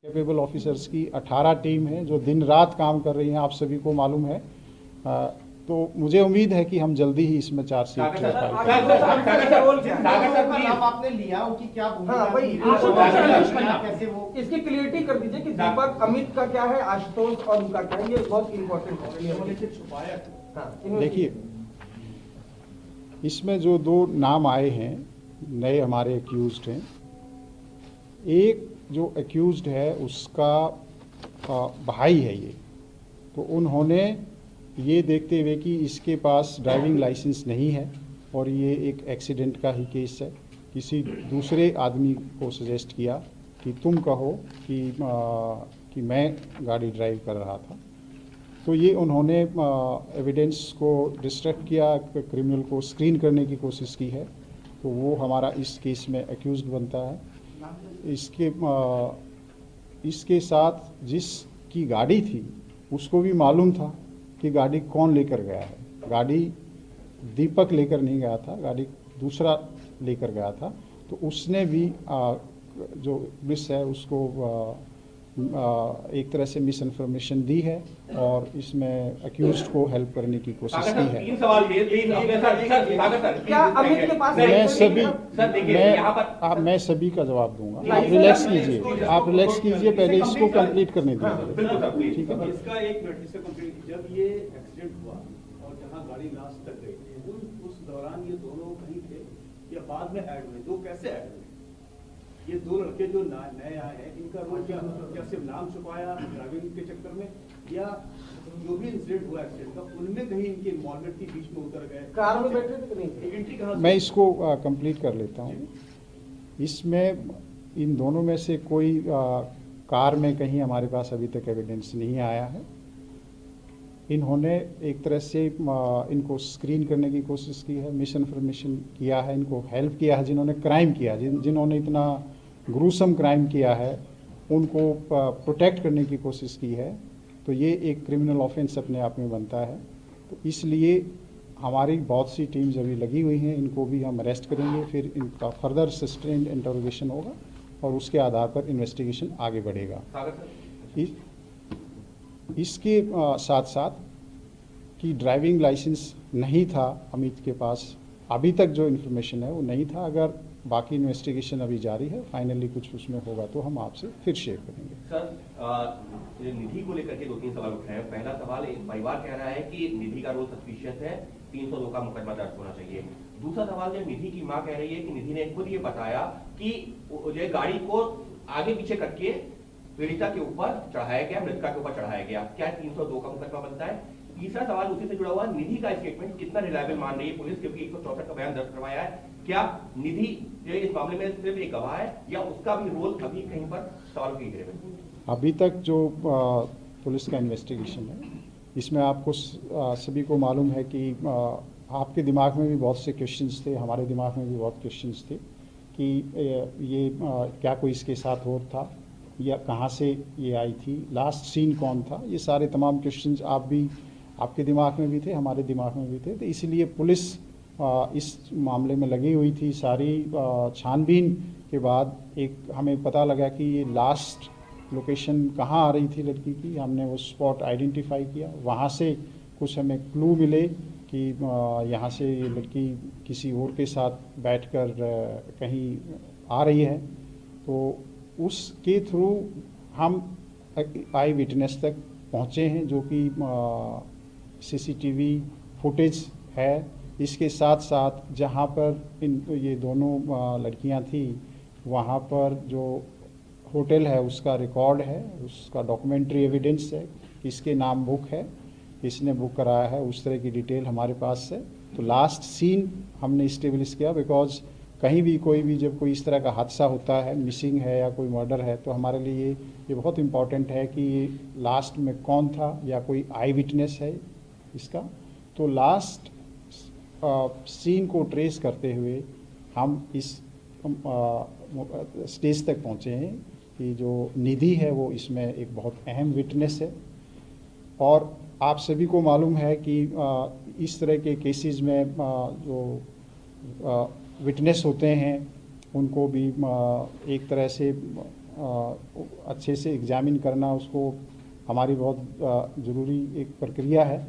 Capable officers की 18 team है जो दिन रात काम कर रही हैं, आप सभी को मालूम है। तो मुझे उम्मीद है कि हम जल्दी ही इसमें चार्जशीट फाइल करेंगे। आपने लिया उनकी क्या इसकी क्लियरिटी कर दीजिए कि दीपक अमित का क्या है, आशुतोष और उनका क्या है, ये बहुत इंपॉर्टेंट है। देखिए, इसमें जो दो नाम आए हैं नए हमारे एक्यूज्ड हैं, एक जो एक्यूज्ड है उसका भाई है ये, तो उन्होंने ये देखते हुए कि इसके पास ड्राइविंग लाइसेंस नहीं है और ये एक एक्सीडेंट का ही केस है, किसी दूसरे आदमी को सजेस्ट किया कि तुम कहो कि मैं गाड़ी ड्राइव कर रहा था। तो ये उन्होंने एविडेंस को डिस्ट्रैक्ट किया, क्रिमिनल को स्क्रीन करने की कोशिश की है, तो वो हमारा इस केस में एक्यूज्ड बनता है। इसके साथ जिसकी गाड़ी थी उसको भी मालूम था कि गाड़ी कौन लेकर गया है। गाड़ी दीपक लेकर नहीं गया था, गाड़ी दूसरा लेकर गया था। तो उसने भी जो मिस है उसको एक तरह से मिस इन्फॉर्मेशन दी है और इसमें अक्यूज्ड को हेल्प करने की कोशिश की है। मैं सभी का जवाब दूंगा, आप रिलैक्स कीजिए, पहले इसको कंप्लीट करने दीजिए। ठीक है, इसका एक मिनट, जब ये एक्सीडेंट हुआ और जहां गाड़ी लास्ट तक गई उस दौरान ये दोनों कहीं थे या बाद में ऐड हुए? दो कैसे ऐड हुए? ये दो लड़के जो नए आए हैं, इनका रोल क्या सिर्फ नाम छुपाया ड्राइविंग के चक्कर में, या जो भी इंसिडेंट हुआ एक्सीडेंट का उनमें कहीं इनकी इन्वॉल्वमेंट की बीच में उतर गए? कार में बैठे थे कि नहीं? एंट्री कहां? मैं इसको कंप्लीट कर लेता हूँ। इसमें इन दोनों में से कोई कार में कहीं हमारे पास अभी तक एविडेंस नहीं आया है। इन्होंने एक तरह से इनको स्क्रीन करने की कोशिश की है, मिस इन्फॉर्मेशन किया है, इनको हेल्प किया है। जिन्होंने क्राइम किया, जिन्होंने इतना ग्रूसम क्राइम किया है, उनको प्रोटेक्ट करने की कोशिश की है, तो ये एक क्रिमिनल ऑफेंस अपने आप में बनता है। तो इसलिए हमारी बहुत सी टीम्स अभी लगी हुई हैं, इनको भी हम अरेस्ट करेंगे, फिर इनका फर्दर सस्टेन्ड इंटरोगेशन होगा और उसके आधार पर इन्वेस्टिगेशन आगे बढ़ेगा। इसके साथ साथ कि ड्राइविंग लाइसेंस नहीं था अमित के पास, अभी तक जो इन्फॉर्मेशन है वो नहीं था। अगर बाकी इन्वेस्टिगेशन अभी जारी है, फाइनली कुछ उसमें होगा तो हम आपसे फिर शेयर करेंगे। सर, निधि को लेकर के 2-3 सवाल उठ रहे हैं। पहला सवाल, एक परिवार कह रहा है कि निधि का रोल सस्पिशियस है, 302 का मुकदमा दर्ज होना चाहिए। दूसरा सवाल, जो निधि की मां कह रही है कि निधि ने खुद ये बताया कि ये गाड़ी को आगे पीछे करके पीड़िता के ऊपर चढ़ाया गया, मृतका के ऊपर चढ़ाया गया, क्या 302 का मुकदमा बनता है? तीसरा सवाल उसी से जुड़ा हुआ, निधि का स्टेटमेंट कितना रिलायबल मान रही है पुलिस, क्योंकि 164 का बयान दर्ज करवाया है। क्या निधि इस मामले में सिर्फ एक गवाह है या उसका भी रोल अभी कहीं पर सवालों की घेरे में? अभी तक जो पुलिस का इन्वेस्टिगेशन है, इसमें आपको सभी को मालूम है कि आपके दिमाग में भी बहुत से क्वेश्चंस थे, हमारे दिमाग में भी बहुत क्वेश्चंस थे कि ये क्या कोई इसके साथ और था या कहाँ से ये आई थी, लास्ट सीन कौन था, ये सारे तमाम क्वेश्चंस आपके दिमाग में भी थे, हमारे दिमाग में भी थे। तो इसलिए पुलिस इस मामले में लगी हुई थी। सारी छानबीन के बाद एक हमें पता लगा कि ये लास्ट लोकेशन कहाँ आ रही थी लड़की की, हमने वो स्पॉट आइडेंटिफाई किया, वहाँ से कुछ हमें क्लू मिले कि यहाँ से ये लड़की किसी और के साथ बैठकर कहीं आ रही है। तो उसके थ्रू हम आई विटनेस तक पहुँचे हैं, जो कि सीसीटीवी फुटेज है। इसके साथ साथ जहाँ पर ये दोनों लड़कियाँ थी, वहाँ पर जो होटल है उसका रिकॉर्ड है, उसका डॉक्यूमेंट्री एविडेंस है, किसके नाम बुक है, किसने बुक कराया है, उस तरह की डिटेल हमारे पास है। तो लास्ट सीन हमने इस्टेब्लिश किया, बिकॉज कहीं भी कोई भी जब कोई इस तरह का हादसा होता है, मिसिंग है या कोई मर्डर है, तो हमारे लिए ये बहुत इम्पॉर्टेंट है कि लास्ट में कौन था या कोई आई विटनेस है इसका। तो लास्ट सीन को ट्रेस करते हुए हम इस स्टेज तक पहुँचे हैं कि जो निधि है वो इसमें एक बहुत अहम विटनेस है। और आप सभी को मालूम है कि इस तरह के केसेस में जो विटनेस होते हैं उनको भी एक तरह से अच्छे से एग्जामिन करना उसको हमारी बहुत ज़रूरी एक प्रक्रिया है।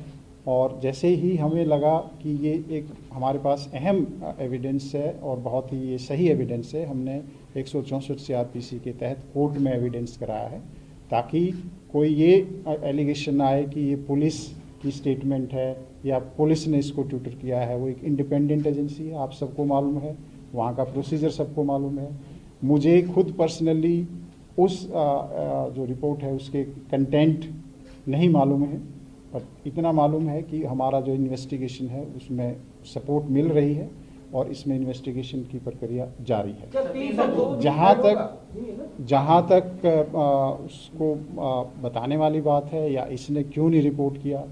और जैसे ही हमें लगा कि ये एक हमारे पास अहम एविडेंस है और बहुत ही ये सही एविडेंस है, हमने 164 CRPC के तहत कोर्ट में एविडेंस कराया है, ताकि कोई ये एलिगेशन आए कि ये पुलिस की स्टेटमेंट है या पुलिस ने इसको ट्यूटर किया है। वो एक इंडिपेंडेंट एजेंसी है, आप सबको मालूम है, वहाँ का प्रोसीजर सबको मालूम है। मुझे खुद पर्सनली उस जो रिपोर्ट है उसके कंटेंट नहीं मालूम है, पर इतना मालूम है कि हमारा जो इन्वेस्टिगेशन है उसमें सपोर्ट मिल रही है और इसमें इन्वेस्टिगेशन की प्रक्रिया जारी है। जहाँ तक उसको बताने वाली बात है या इसने क्यों नहीं रिपोर्ट किया,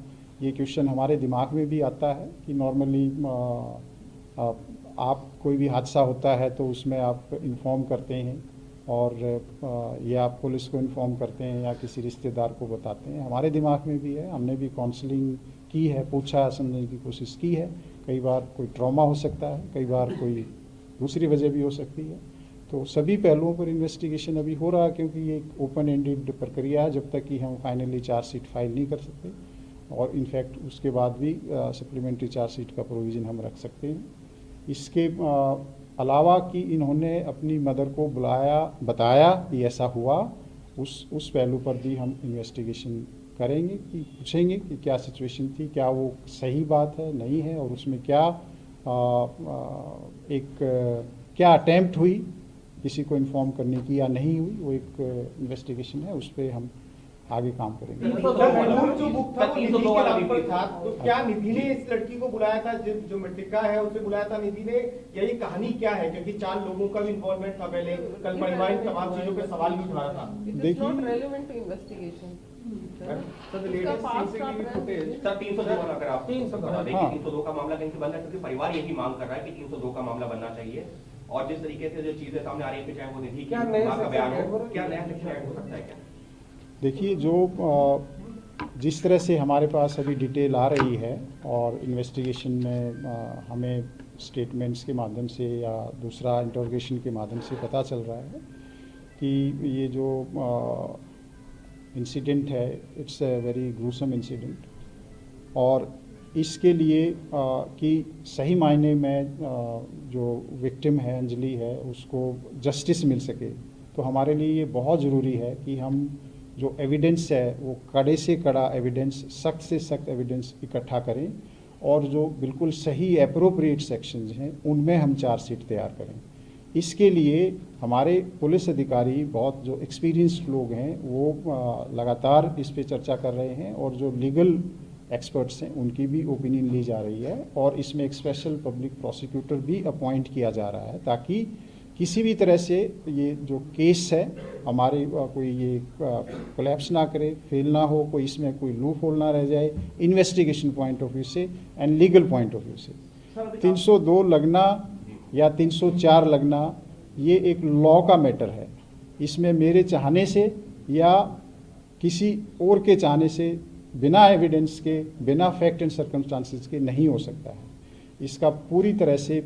ये क्वेश्चन हमारे दिमाग में भी आता है कि नॉर्मली आप कोई भी हादसा होता है तो उसमें आप इन्फॉर्म करते हैं और या पुलिस को इन्फॉर्म करते हैं या किसी रिश्तेदार को बताते हैं। हमारे दिमाग में भी है, हमने भी काउंसलिंग की है, पूछा समझने की कोशिश की है। कई बार कोई ट्रॉमा हो सकता है, कई बार कोई दूसरी वजह भी हो सकती है। तो सभी पहलुओं पर इन्वेस्टिगेशन अभी हो रहा है, क्योंकि ये एक ओपन एंडेड प्रक्रिया है जब तक कि हम फाइनली चार्जशीट फाइल नहीं कर सकते, और इनफैक्ट उसके बाद भी सप्लीमेंट्री चार्जशीट का प्रोविज़न हम रख सकते हैं। इसके अलावा कि इन्होंने अपनी मदर को बुलाया, बताया कि ऐसा हुआ, उस पहलू पर भी हम इन्वेस्टिगेशन करेंगे कि पूछेंगे कि क्या सिचुएशन थी, क्या वो सही बात है नहीं है, और उसमें क्या क्या अटैम्प्ट हुई किसी को इन्फॉर्म करने की या नहीं हुई। वो एक इन्वेस्टिगेशन है, उस पर हम आगे काम करेंगे। जो बुक था वो निधि के नाम पर था, तो क्या निधि ने इस लड़की को बुलाया था, जो मृतका है उसे बुलाया था निधि ने, या ये कहानी क्या है? क्योंकि 4 लोगों का भी इन्वॉल्वमेंट था पहले, कल परिवार तमाम चीजों पे सवाल भी उठा रहा था। देखिए, सर 302 अगर आप 302 का मामला कहीं से बन रहा है, क्योंकि परिवार यही मांग कर रहा है कि 302 का मामला बनना चाहिए। और जिस तरीके से जो चीजें सामने आ रही है, चाहे वो निधि की मां का बयान हो, क्या नया सेक्शन ऐड हो सकता है क्या? देखिए, जिस तरह से हमारे पास अभी डिटेल आ रही है और इन्वेस्टिगेशन में हमें स्टेटमेंट्स के माध्यम से या दूसरा इंटरोगेशन के माध्यम से पता चल रहा है कि ये जो इंसिडेंट है, it's a very gruesome incident, और इसके लिए कि सही मायने में जो विक्टिम है, अंजलि है, उसको जस्टिस मिल सके, तो हमारे लिए ये बहुत ज़रूरी है कि हम जो एविडेंस है वो कड़े से कड़ा एविडेंस, सख्त से सख्त एविडेंस इकट्ठा करें, और जो बिल्कुल सही एप्रोप्रिएट सेक्शंस हैं उनमें हम चार्जशीट तैयार करें। इसके लिए हमारे पुलिस अधिकारी, बहुत जो एक्सपीरियंस्ड लोग हैं, वो लगातार इस पे चर्चा कर रहे हैं, और जो लीगल एक्सपर्ट्स हैं उनकी भी ओपिनियन ली जा रही है, और इसमें एक स्पेशल पब्लिक प्रोसिक्यूटर भी अपॉइंट किया जा रहा है, ताकि किसी भी तरह से ये जो केस है हमारे कोई ये कोलैप्स ना करे, फेल ना हो, कोई इसमें कोई लूप होल ना रह जाए, इन्वेस्टिगेशन पॉइंट ऑफ व्यू से and legal point of view से। 302 लगना या 304 लगना ये एक लॉ का मैटर है, इसमें मेरे चाहने से या किसी और के चाहने से, बिना एविडेंस के, बिना फैक्ट एंड सर्कमस्टांसेस के नहीं हो सकता है। इसका पूरी तरह से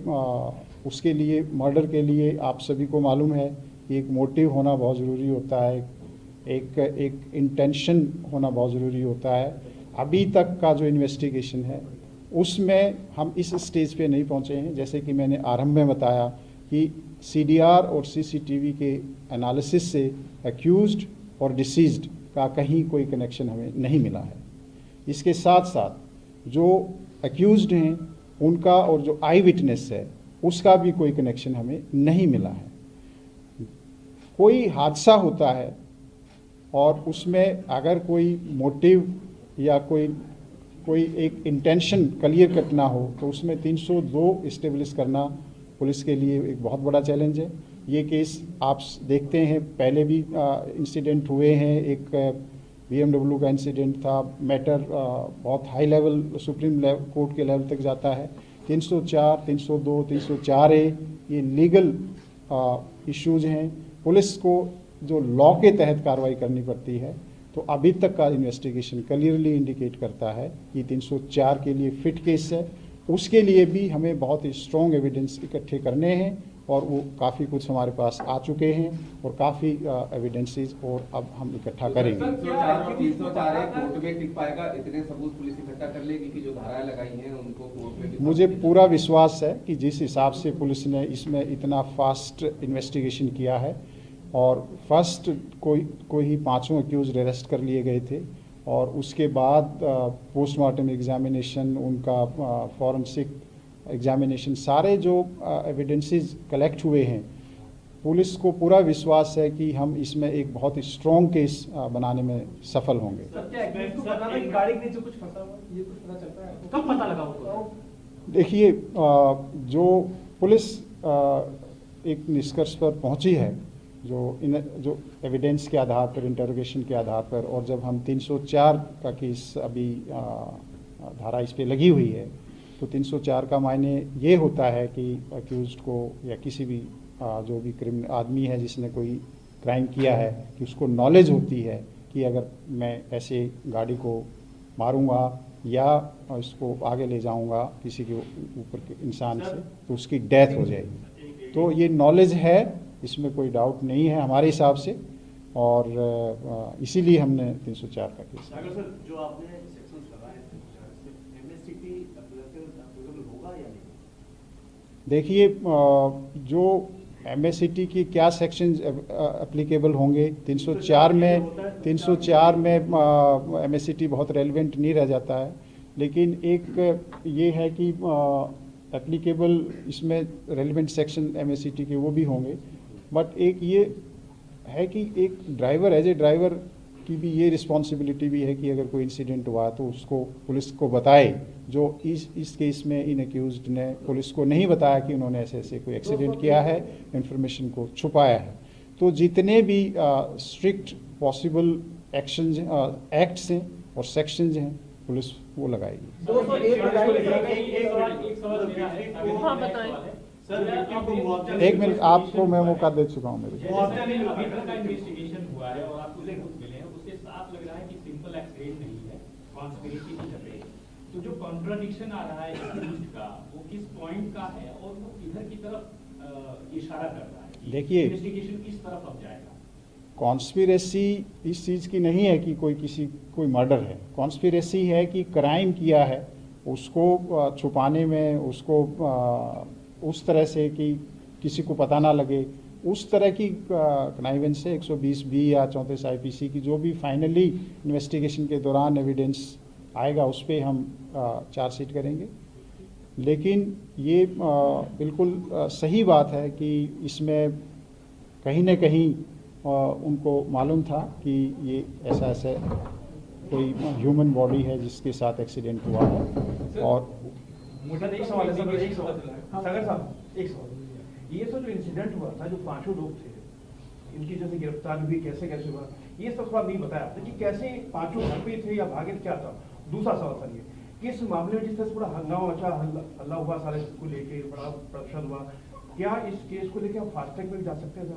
उसके लिए, मर्डर के लिए आप सभी को मालूम है कि एक मोटिव होना बहुत ज़रूरी होता है, एक इंटेंशन होना बहुत ज़रूरी होता है। अभी तक का जो इन्वेस्टिगेशन है उसमें हम इस स्टेज पे नहीं पहुंचे हैं। जैसे कि मैंने आरंभ में बताया कि CDR और CCTV के एनालिसिस से एक्यूज्ड और डिसीज्ड का कहीं कोई कनेक्शन हमें नहीं मिला है। इसके साथ साथ जो एक्यूज्ड हैं उनका और जो आई विटनेस है उसका भी कोई कनेक्शन हमें नहीं मिला है। कोई हादसा होता है और उसमें अगर कोई मोटिव या कोई एक इंटेंशन क्लियर कट ना हो तो उसमें 302 इस्टेब्लिश करना पुलिस के लिए एक बहुत बड़ा चैलेंज है। ये केस आप देखते हैं, पहले भी इंसिडेंट हुए हैं, एक BMW का इंसिडेंट था, मैटर बहुत हाई लेवल सुप्रीम कोर्ट के लेवल तक जाता है। 304, 302, 304A ये लीगल इश्यूज हैं। पुलिस को जो लॉ के तहत कार्रवाई करनी पड़ती है, तो अभी तक का इन्वेस्टिगेशन क्लियरली इंडिकेट करता है कि 304 के लिए फिट केस है। उसके लिए भी हमें बहुत ही स्ट्रॉन्ग एविडेंस इकट्ठे करने हैं और वो काफ़ी कुछ हमारे पास आ चुके हैं और काफ़ी एविडेंसेस और अब हम इकट्ठा करेंगे। 304 कोर्ट में टिक पाएगा, इतने सबूत पुलिस इकट्ठा कर लेगी कि जो धाराएं लगाई हैं उनको कोर्ट में? मुझे पूरा विश्वास है कि जिस हिसाब से पुलिस ने इसमें इतना फास्ट इन्वेस्टिगेशन किया है और फर्स्ट कोई ही 5 अक्यूज अरेस्ट कर लिए गए थे और उसके बाद पोस्टमार्टम एग्जामिनेशन, उनका फॉरेंसिक एग्जामिनेशन, सारे जो एविडेंसेस कलेक्ट हुए हैं, पुलिस को पूरा विश्वास है कि हम इसमें एक बहुत ही स्ट्रॉन्ग केस बनाने में सफल होंगे। कब पता लगा? देखिए, जो पुलिस एक निष्कर्ष पर पहुंची है, जो एविडेंस के आधार पर, इंटरोगेशन के आधार पर, और जब हम 304 का केस अभी धारा इस पे लगी हुई है, तो 304 का मायने ये होता है कि अक्यूज्ड को या किसी भी जो भी क्रिमिनल आदमी है जिसने कोई क्राइम किया है, कि उसको नॉलेज होती है कि अगर मैं ऐसे गाड़ी को मारूंगा या इसको आगे ले जाऊंगा किसी के ऊपर के इंसान से, तो उसकी डेथ हो जाएगी। तो ये नॉलेज है, इसमें कोई डाउट नहीं है हमारे हिसाब से, और इसीलिए हमने 304 का केस। अगर सर जो आपने सेक्शंस लगाए हैं, एमएससीटी एप्लीकेबल होगा या नहीं? देखिए, जो एमएससीटी की क्या सेक्शन एप्लीकेबल होंगे, 304 में एमएससीटी बहुत रेलेवेंट नहीं रह जाता है, लेकिन एक ये है कि एप्लीकेबल इसमें रेलेवेंट सेक्शन एमएससीटी के वो भी होंगे, बट एक ये है कि एक ड्राइवर, एज ए ड्राइवर की भी ये रिस्पॉन्सिबिलिटी भी है कि अगर कोई इंसिडेंट हुआ तो उसको पुलिस को बताए। जो इस केस में इन अक्यूज्ड ने पुलिस को नहीं बताया कि उन्होंने ऐसे ऐसे कोई एक्सीडेंट किया है, इंफॉर्मेशन को छुपाया है। तो जितने भी स्ट्रिक्ट पॉसिबल एक्शन एक्ट्स हैं और सेक्शंस हैं, पुलिस वो लगाएगी। एक मिनट, आपको मैं मौका दे चुका हूँ। मेरे इन्वेस्टिगेशन हुआ है और आपको सबूत मिले हैं, उससे साफ लग रहा है कि सिंपल एक्सीडेंट नहीं है, कॉन्स्पिरेसी की जगह। तो जो कॉन्ट्राडिक्शन आ रहा है एक्यूज्ड का, वो किस पॉइंट का है और वो किधर की तरफ इशारा कर रहा है? देखिए, इन्वेस्टिगेशन किस तरफ अब जाएगा? कॉन्स्पिरेसी इस चीज़ की नहीं है कि कोई मर्डर है। कॉन्स्पिरेसी है कि क्राइम किया है, उसको छुपाने में, उसको उस तरह से कि किसी को पता ना लगे, उस तरह की कनाइवेंस से 120B या 34 IPC की जो भी फाइनली इन्वेस्टिगेशन के दौरान एविडेंस आएगा, उस पर हम चार्जशीट करेंगे। लेकिन ये बिल्कुल सही बात है कि इसमें कहीं न कहीं उनको मालूम था कि ये ऐसा कोई ह्यूमन बॉडी है जिसके साथ एक्सीडेंट हुआ है। और एक सवाल है सागर साहब, एक सवाल, ये सब जो इंसिडेंट हुआ था, जो 5 लोग थे, इनकी जैसे गिरफ्तारी हुई, कैसे हुआ, ये सब सवाल नहीं बताया आपने कि कैसे 5 घर पे थे या भागे, क्या था? दूसरा सवाल सर, ये इस मामले में जिस तरह से पूरा हंगामा मचा, हल्ला हुआ, सारे को लेके बड़ा प्रदर्शन हुआ, क्या इस केस को लेके हम फास्ट ट्रैक में जा सकते हैं?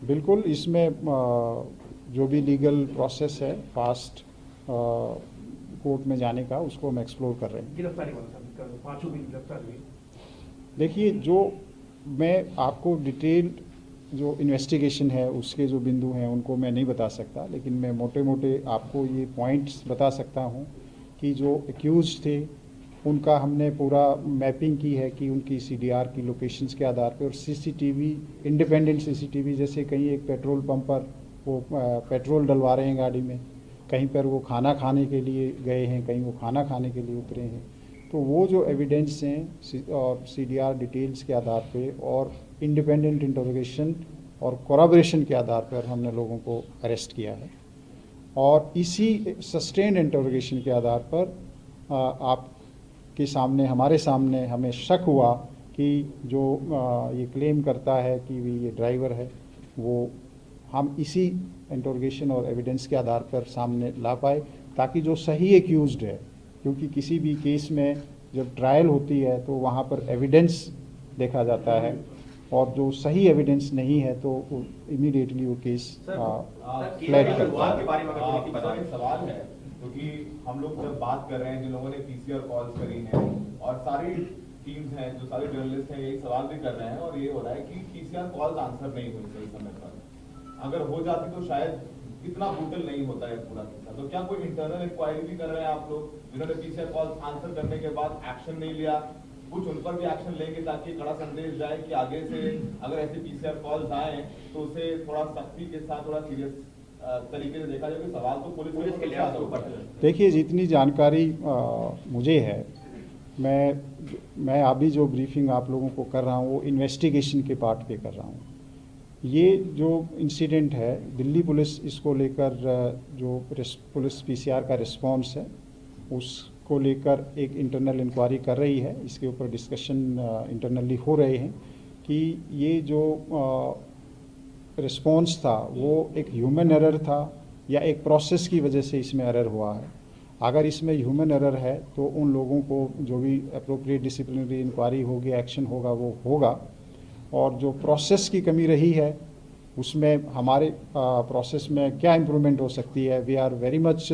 बिल्कुल, इसमें जो भी लीगल प्रोसेस है फास्ट कोर्ट में जाने का, उसको हम एक्सप्लोर कर रहे हैं। गिरफ्तारी वाला 5 भी गिरफ्तार हुई। देखिए, जो मैं आपको डिटेल जो इन्वेस्टिगेशन है उसके जो बिंदु हैं उनको मैं नहीं बता सकता, लेकिन मैं मोटे मोटे आपको ये पॉइंट्स बता सकता हूँ कि जो एक्यूज थे उनका हमने पूरा मैपिंग की है कि उनकी CDR की लोकेशंस के आधार पर, और CCTV, इंडिपेंडेंट CCTV, जैसे कहीं एक पेट्रोल पंप पर वो पेट्रोल डलवा रहे हैं गाड़ी में, कहीं पर वो खाना खाने के लिए गए हैं, कहीं वो खाना खाने के लिए उतरे हैं। तो वो जो एविडेंस हैं और CDR डिटेल्स के आधार पे और इंडिपेंडेंट इंटरोगेशन और कोराबोरेशन के आधार पर हमने लोगों को अरेस्ट किया है। और इसी सस्टेन्ड इंटरोगेशन के आधार पर आपके सामने, हमारे सामने हमें शक हुआ कि जो ये क्लेम करता है कि ये ड्राइवर है, वो हम इसी इंटरोगेशन और एविडेंस के आधार पर सामने ला पाए, ताकि जो सही एक्यूज्ड है, क्योंकि किसी भी केस में जब ट्रायल होती है तो वहाँ पर एविडेंस देखा जाता है, और जो सही एविडेंस नहीं है तो इमीडिएटली वो केस फ्लैग करता है। सवाल है क्योंकि हम लोग जब बात कर रहे हैं, जिन लोगों ने PCR कॉल्स करी हैं और सारी टीम्स हैं, जो सारे जर्नलिस्ट हैं, यही सवाल भी कर रहे हैं और ये हो रहा है कि पीसीआर कॉल्स आंसर नहीं हुई सही समय पर। अगर हो जाती तो शायद इतना ब्रूटल नहीं होता है पूरा किस्सा। तो क्या कोई इंटरनल इंक्वायरी भी कर रहे हैं आप लोग, जिन्होंने पीसीआर कॉल्स आंसर करने के बाद एक्शन नहीं लिया, कुछ उन पर भी एक्शन लेंगे ताकि कड़ा संदेश जाए कि आगे से अगर ऐसे पीसीआर कॉल्स आए तो उसे थोड़ा सख्ती के साथ, थोड़ा सीरियस तरीके से देखा जाए? सवाल तो पुलिस के लिए। देखिए, जितनी जानकारी मुझे है, मैं अभी जो ब्रीफिंग आप लोगों को कर रहा हूँ वो इन्वेस्टिगेशन के पार्ट पे कर रहा हूँ। ये जो इंसिडेंट है, दिल्ली पुलिस इसको लेकर जो पुलिस पीसीआर का रिस्पांस है उसको लेकर एक इंटरनल इंक्वायरी कर रही है। इसके ऊपर डिस्कशन इंटरनली हो रहे हैं कि ये जो रिस्पांस था वो एक ह्यूमन एरर था या एक प्रोसेस की वजह से इसमें एरर हुआ है। अगर इसमें ह्यूमन एरर है तो उन लोगों को जो भी अप्रोप्रिएट डिसिप्लिनरी इंक्वायरी होगी, एक्शन होगा, वो होगा। और जो प्रोसेस की कमी रही है उसमें हमारे प्रोसेस में क्या इम्प्रूवमेंट हो सकती है, we are very much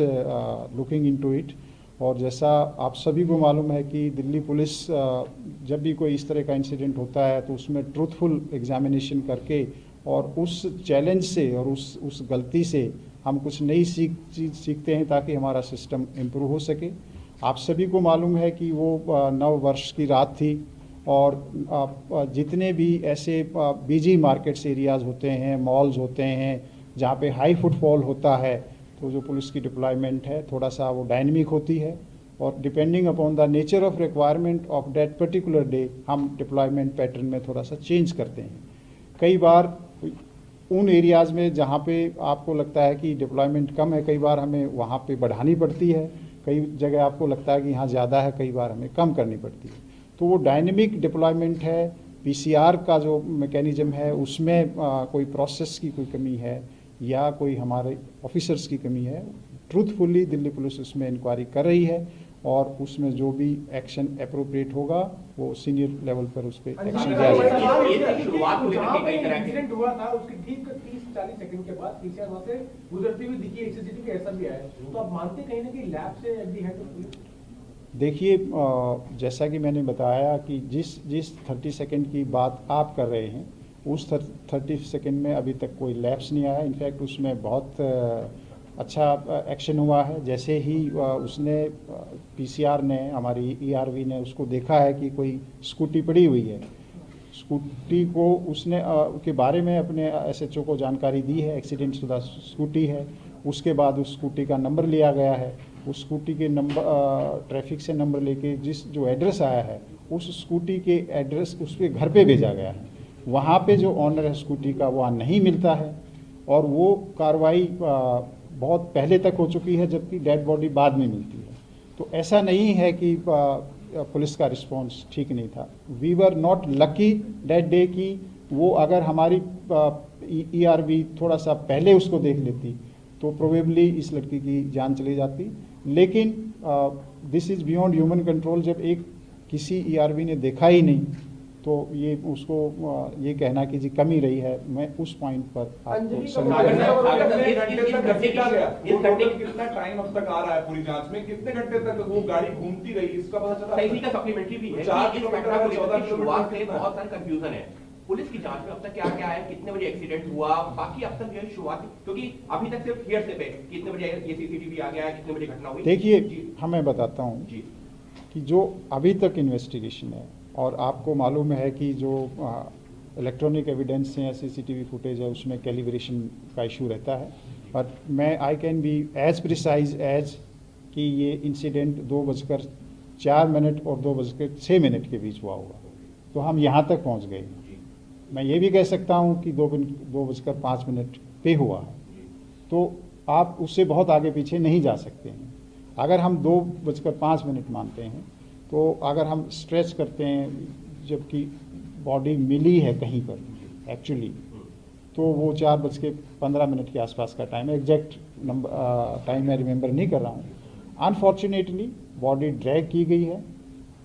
looking into it. और जैसा आप सभी को मालूम है कि दिल्ली पुलिस जब भी कोई इस तरह का इंसिडेंट होता है तो उसमें ट्रूथफुल एग्जामिनेशन करके और उस चैलेंज से और उस गलती से हम कुछ नई चीज़ सीखते हैं ताकि हमारा सिस्टम इम्प्रूव हो सके। आप सभी को मालूम है कि वो नव वर्ष की रात थी और जितने भी ऐसे बिजी मार्केट्स एरियाज़ होते हैं, मॉल्स होते हैं, जहाँ पे हाई फुटफॉल होता है, तो जो पुलिस की डिप्लॉयमेंट है थोड़ा सा वो डायनेमिक होती है और depending upon the nature of requirement of that particular day हम डिप्लॉयमेंट पैटर्न में थोड़ा सा चेंज करते हैं। कई बार उन एरियाज़ में जहाँ पे आपको लगता है कि डिप्लॉयमेंट कम है, कई बार हमें वहाँ पे बढ़ानी पड़ती है। कई जगह आपको लगता है कि यहाँ ज़्यादा है, कई बार हमें कम करनी पड़ती है। तो वो डायनेमिक डिप्लॉयमेंट है। पीसीआर का जो मैकेनिज्म है उसमें कोई प्रोसेस की कोई कमी है या कोई हमारे ऑफिसर्स की कमी है, ट्रूथफुली दिल्ली पुलिस उसमें इंक्वायरी कर रही है और उसमें जो भी एक्शन अप्रोप्रिएट होगा वो सीनियर लेवल पर उस पर एक्शन लिया जाएगा। इंसिडेंट हुआ था उसके ठीक 30-40 सेकंड के बाद पीसीआर वहां से गुजरती हुई दिखी, सीसीटीवी ऐसा भी आया, तो आप मानते कहीं ना कहीं लैब से एट दी हैंड? देखिए, जैसा कि मैंने बताया कि जिस 30 सेकंड की बात आप कर रहे हैं उस 30 सेकंड में अभी तक कोई लैप्स नहीं आया। इनफैक्ट उसमें बहुत अच्छा एक्शन हुआ है। जैसे ही उसने पीसीआर ने, हमारी ईआरवी ने उसको देखा है कि कोई स्कूटी पड़ी हुई है, स्कूटी को उसने के बारे में अपने एसएचओ को जानकारी दी है, एक्सीडेंट शुदा स्कूटी है। उसके बाद उस स्कूटी का नंबर लिया गया है, उस स्कूटी के नंबर ट्रैफिक से नंबर लेके जो एड्रेस आया है उस स्कूटी के एड्रेस उसके घर पे भेजा गया है। वहाँ पे जो ऑनर है स्कूटी का वहाँ नहीं मिलता है और वो कार्रवाई बहुत पहले तक हो चुकी है जबकि डेड बॉडी बाद में मिलती है। तो ऐसा नहीं है कि पुलिस का रिस्पांस ठीक नहीं था। We were not lucky that day कि वो अगर हमारी ईआरवी थोड़ा सा पहले उसको देख लेती तो प्रोबेबली इस लड़की की जान चली जाती। लेकिन this is beyond human control. जब एक किसी ईआरवी ने देखा ही नहीं तो ये उसको ये कहना कि जी कमी रही है, मैं उस पॉइंट पर आपको कितना टाइम अब तक आ रहा है पूरी जांच में, कितने घंटे तक वो गाड़ी घूमती रही इसका पता चला? का सप्लीमेंट्री भी है। 4 किलोमीटर शुरुआत से बहुत सारा कंफ्यूजन है पुलिस की जांच में अब तक क्या क्या है, कितने बजे एक्सीडेंट हुआ, बाकी अब तक ये शुरुआत, क्योंकि अभी तक सिर्फ हियरसे पे कितने बजे ये सीसीटीवी आ गया है, कितने बजे घटना हुई। देखिए, हमें बताता हूँ कि जो अभी तक इन्वेस्टिगेशन है और आपको मालूम है कि जो इलेक्ट्रॉनिक एविडेंस है, सीसीटीवी फुटेज है, उसमें कैलिब्रेशन का इशू रहता है। बट मैं I can be as precise as कि ये इंसिडेंट 2:04 और 2:06 के बीच हुआ होगा, तो हम यहाँ तक पहुँच गए। मैं ये भी कह सकता हूँ कि 2:05 पे हुआ है, तो आप उससे बहुत आगे पीछे नहीं जा सकते हैं। अगर हम 2:05 मानते हैं तो अगर हम स्ट्रेच करते हैं जबकि बॉडी मिली है कहीं पर एक्चुअली, तो वो 4:15 के आसपास का टाइम है। एग्जैक्ट नंबर टाइम मैं रिमेंबर नहीं कर रहा हूँ। अनफॉर्चुनेटली बॉडी ड्रैग की गई है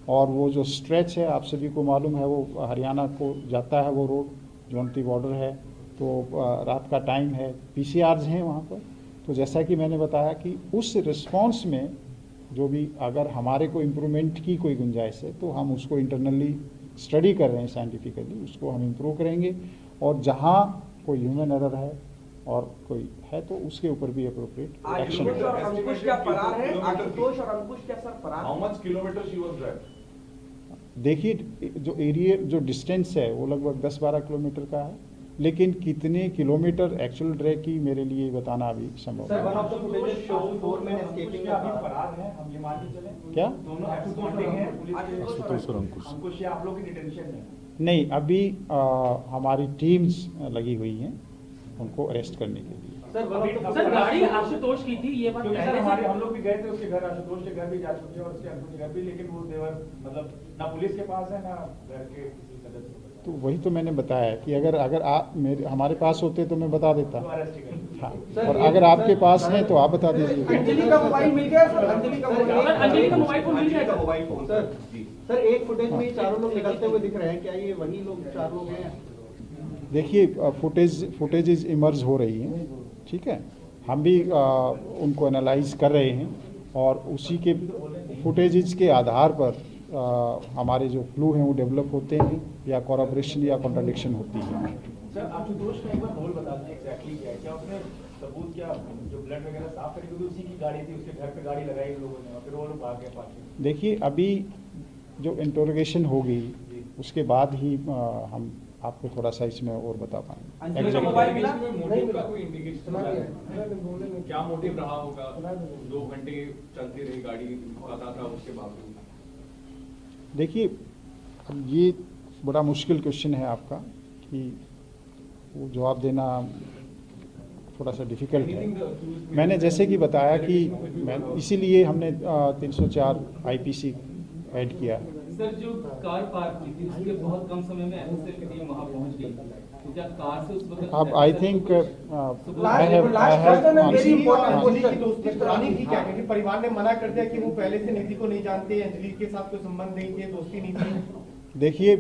और वो जो स्ट्रेच है आप सभी को मालूम है वो हरियाणा को जाता है, वो रोड जोनती बॉर्डर है, तो रात का टाइम है, पीसीआर्स हैं वहाँ पर। तो जैसा कि मैंने बताया कि उस रिस्पॉन्स में जो भी अगर हमारे को इम्प्रूवमेंट की कोई गुंजाइश है तो हम उसको इंटरनली स्टडी कर रहे हैं साइंटिफिकली, उसको हम इम्प्रूव करेंगे। और जहाँ कोई ह्यूमन एरर है और कोई है तो उसके ऊपर भी अप्रोप्रिएट एक्शन आशुतोष और अंकुश क्या फरार है? आशुतोष और अंकुश क्या सर फरार हाउ है? Much kilometre she was drive? देखिए जो एरिया जो डिस्टेंस है वो लगभग 10-12 किलोमीटर का है, लेकिन कितने किलोमीटर एक्चुअल ड्रैग की मेरे लिए बताना अभी संभव सर, वन नहीं। Of the footages show 4 men escaping क्या अभी फरार है, हम ये मान के चलें? क्या? दोनों एक्सपोर्टिंग हैं पुलिस के। आशुतोष और अंकुश ये आप लोग की डिटेंशन में। नहीं, अभी हमारी टीम्स लगी हुई हैं उनको अरेस्ट करने के लिए। सर गाड़ी आशुतोष की थी, ये बात क्योंकि सर पहले हमारे से हम लोग भी गए थे उसके घर, आशुतोष के घर भी जा चुके हैं और उसके अंकुश के घर भी, लेकिन वो देवर मतलब ना पुलिस के पास है ना घर के किसी सदस्य के पास। तो वही तो मैंने बताया कि अगर आप हमारे पास होते तो मैं बता देता। तो अरेस्ट ही कर। हाँ, और अगर आपके पास है तो आप बता दीजिए। अंजलि का मोबाइल मिल गया सर? अंजलि का मोबाइल फोन मिल जाएगा, मोबाइल फोन सर जी। सर एक फुटेज में चारों लोग निकलते हुए दिख रहे हैं, क्या ये वही लोग 4 लोग हैं? देखिए फुटेजेस इमर्ज हो रही हैं, ठीक है, हम भी उनको एनालाइज कर रहे हैं और उसी के फुटेजेस के आधार पर हमारे जो क्लू हैं वो डेवलप होते हैं या कॉरपोरेशन या कॉन्ट्राडिक्शन होती है। सर आशुतोष का एक बार रोल बता दें एग्जैक्टली क्या है, क्या उसने सबूत क्या जो ब्लड वगैरह साफ करी, क्योंकि उसी की गाड़ी थी, उसके घर पे गाड़ी लगाई लोगों ने और फिर वो लोग भाग गए पाछे। देखिए अभी जो इंटरोगेशन होगी उसके बाद ही हम आपको थोड़ा सा इसमें और बता पाएंगे। अंजलि का मोबाइल मिला? मोटिव का कोई इंडिकेशन क्या मोटिव रहा होगा? 2 घंटे चलती रही गाड़ी, पता था उसके बावजूद। देखिए अब ये बड़ा मुश्किल क्वेश्चन है आपका कि वो जवाब देना थोड़ा सा डिफिकल्ट है। मैंने जैसे कि बताया कि इसीलिए हमने 304 आईपीसी ऐड किया। सर जो कार पार्क की थी उसके बहुत कम समय में एफएसएल की टीम वहां पहुंच गई, तो क्या कार से उस वक्त अब I think I have very important Anjali की दोस्ती पुरानी थी क्या? क्योंकि परिवार ने मना कर दिया कि वो पहले से निधि को नहीं जानते, अंजलि के साथ कोई संबंध नहीं थे, दोस्ती नहीं थी। देखिए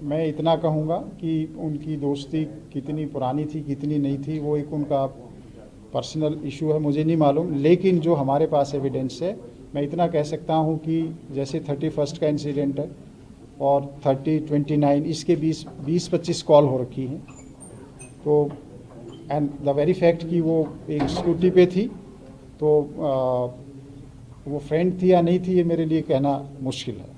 मैं इतना कहूँगा कि उनकी दोस्ती कितनी पुरानी थी कितनी नहीं थी वो एक उनका पर्सनल इशू है, मुझे नहीं मालूम। लेकिन जो हमारे पास एविडेंस है मैं इतना कह सकता हूँ कि जैसे 31 का इंसिडेंट है और 29 इसके 20-25 कॉल हो रखी हैं। तो एंड द वेरी फैक्ट कि वो एक स्कूटी पे थी तो वो फ्रेंड थी या नहीं थी ये मेरे लिए कहना मुश्किल है।